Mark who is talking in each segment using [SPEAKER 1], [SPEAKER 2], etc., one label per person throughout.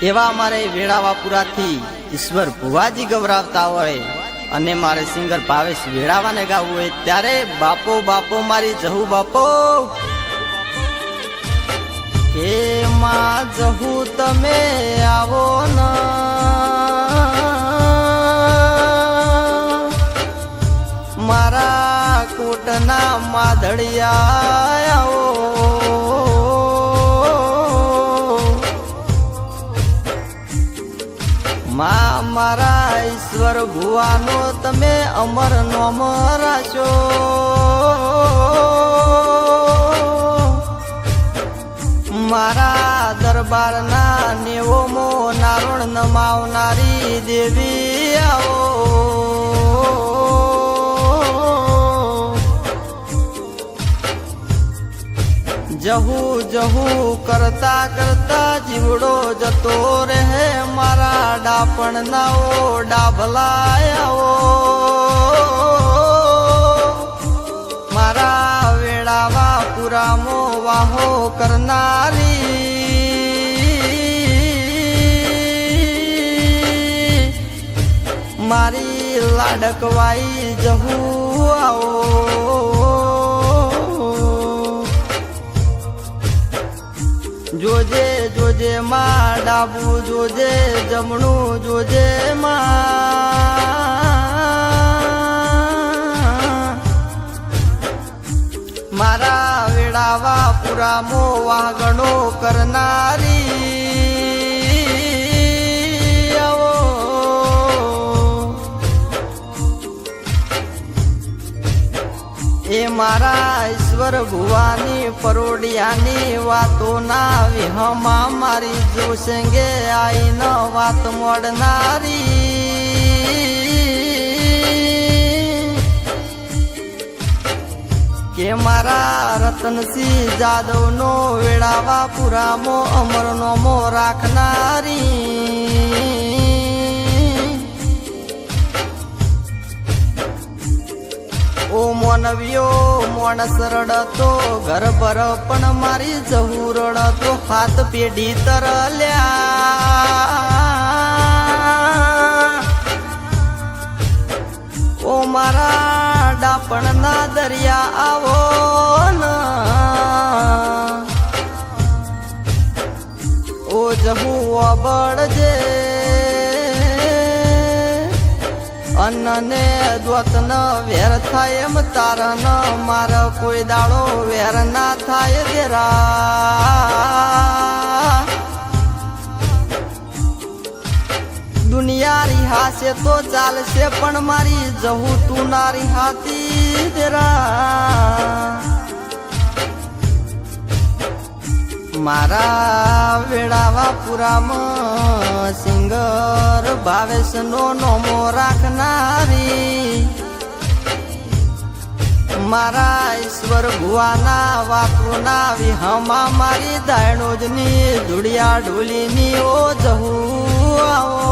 [SPEAKER 1] એવા મારે વેળાવાપુરાથી ઈશ્વર ભુવાજી ગવરાવતા હોય અને મારે સિંગર ભાવેશ વેળાવાને ગાવું હોય ત્યારે બાપો બાપો મારી જહુ બાપો કે માં જહુ તમે આવો ન મારા કોટના માધડિયા આવો મારા ઈશ્વર ભુવાનો તમે અમર નોમ રાશો મારા દરબારના નેવોમો નારોણ નમાવનારી દેવી આવો જહુ જહુ કરતા કરતા જીવડો જતો રહે મારા ડાપણ નાઓ ડાભલાયાઓ મારા વેળાવા પુરામો વાહો કરનારી મારી લાડકવાઈ જહુ આવો જોજે જોજે માં ડાબુ જોજે જમણું જોજે માં મારા વેળાવા પુરામો વાગણો કરનારી આવો એ મારા ઈશ્વર ભુવાની પરોડિયાની વાતો ના વિહમા મારી જોશેંગે આઈ ન વાત મોડનારી કે મારા રતનસિંહ જાદવનો વેળાવા પુરામો અમરનોમો રાખનારી ઓ મોનવ્યો મોણસ રડતો ઘર પર પણ મારી જહુ રડતો હાથ પેઢી તરલ્યા ઓ મારા ડાપણ ના દરિયા આવો ઓ જહુ અબળજે અન્નને દ્વતન વેર થાય એમ તારન માર કોઈ દાડો વેર ના થાય દેરા દુનિયા રિહાશે તો ચાલશે પણ મારી જહુ તું ના રિહાતી દેરા મારા વેળાવા પુરામાં સિંગર ભાવેશ નો નોમો રાખનારી મારા ઈશ્વર ભુવાના વાતોના વિહમા મારી દાયણોજની ધૂળિયા ઢોલીની ઓ જહુ આવો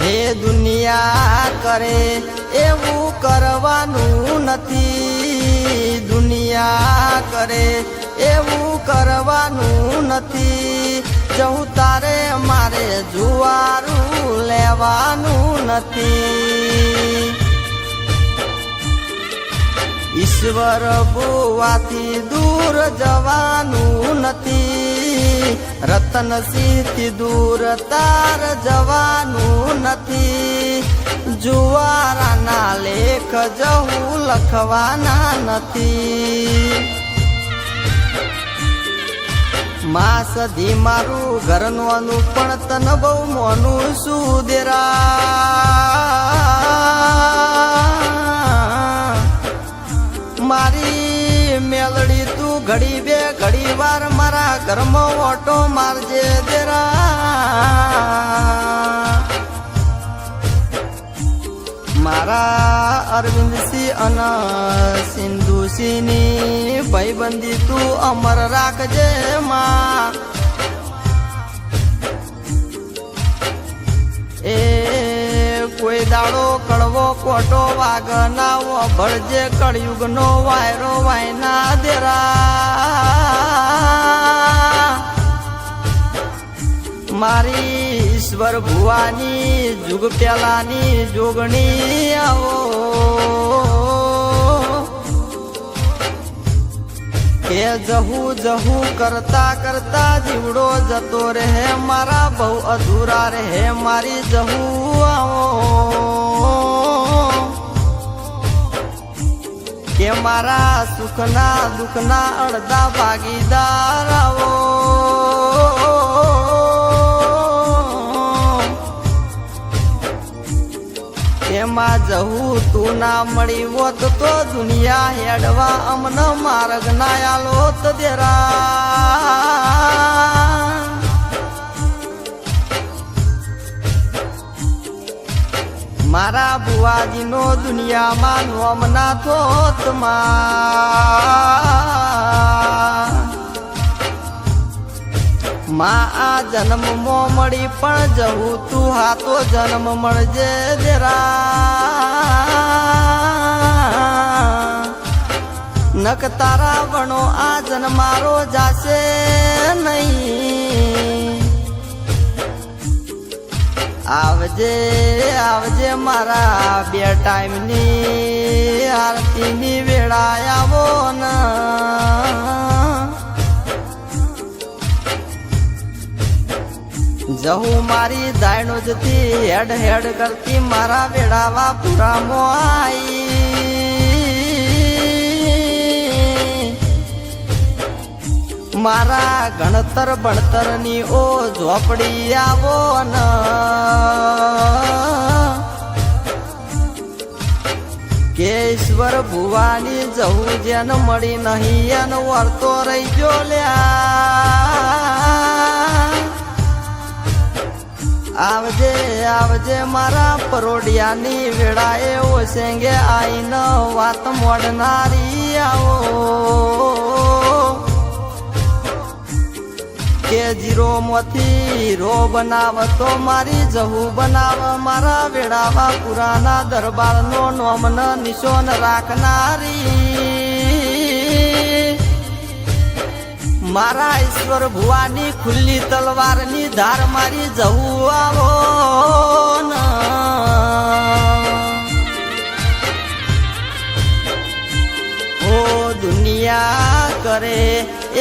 [SPEAKER 1] હે દુનિયા કરે એવું કરવાનું નથી દુનિયા કરે એવું કરવાનું નથી જહુ તારે મારે જુવારું લેવાનું નથી ઈશ્વર ભુવાથી દૂર જવાનું નથી રતનસિંહ થી દૂર તાર જવાનું નથી જુવારાના લેખ જહુ લખવાના નથી માં સધી મારું ઘરનું પણ તન બહુ મોનું સુદેરા મારી મેલડી તું ઘડી બે ઘડી વાર મારા ઘરમાં ઓટો મારજે દેરા મારા અરવિંદસિંહ અને સિંધુસિંહની ભાઈબંધી તું અમર રાખજે માં એ કોઈ દાડો કડવો કોટો વાગ ના ભળજે કળયુગ નો વાયરો વાયના દેરા મારી ઈશ્વર ભુવાની જુગ પેલાની જોગણી આવો કે જહુ જહુ કરતા કરતા જીવડો જતો રહે મારા બહુ અધૂરા રહે મારી જહુ આવો કે મારા સુખના દુઃખના અડધા ભાગીદાર આવો એમાં જવું તું ના મળી હોત તો દુનિયા હેડવા અમને માર્ગ ના આલોત દેરા મારા બુવાજી નો દુનિયામાં નોમ ના થોત માં આ જન્મ મો મળી પણ જવું તું હાથો જન્મ મળજે દેરા નક તારા વણો આ જન્મારો જાશે નહીં આવજે આવજે મારા બે ટાઈમની આરતીની વેળા આવો જહુ મારી દાયણો જતી હેડ હેડ કરતી મારા વેળાવા પુરામો આઈ મારા ગણતર ભણતરની ઓ ઝોપડી આવો ન કે ઈશ્વર ભુવાની જહુ જેન મળી નહીં એન વર્તો રહી જો લ્યા આવજે આવજે મારા પરોડિયાની વેળાએ ઓસેંગે આઈને વાત મોડનારી આવો કે જીરો મોથી રો બનાવતો મારી જહુ બનાવ મારા વેળાવા પુરાના દરબારનો નોમન નિશોન રાખનારી મારા ઈશ્વર ભુવાની ખુલ્લી તલવારની ધાર મારી જવું આવો ઓ દુનિયા કરે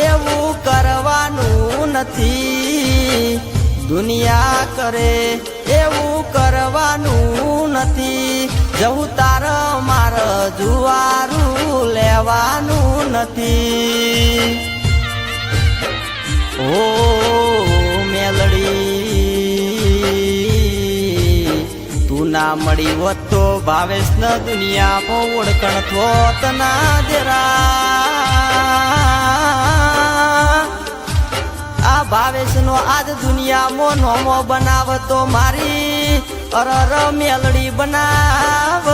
[SPEAKER 1] એવું કરવાનું નથી દુનિયા કરે એવું કરવાનું નથી જવું તાર માર જુવારું લેવાનું નથી ઓ મેલડી તું ના મળી હોત તો ભાવેશ ન દુનિયામાં ઓળખણ થોત ના જરા આ ભાવેશ નો આજ દુનિયામાં નોમો બનાવતો મારી અરર મેલડી બનાવ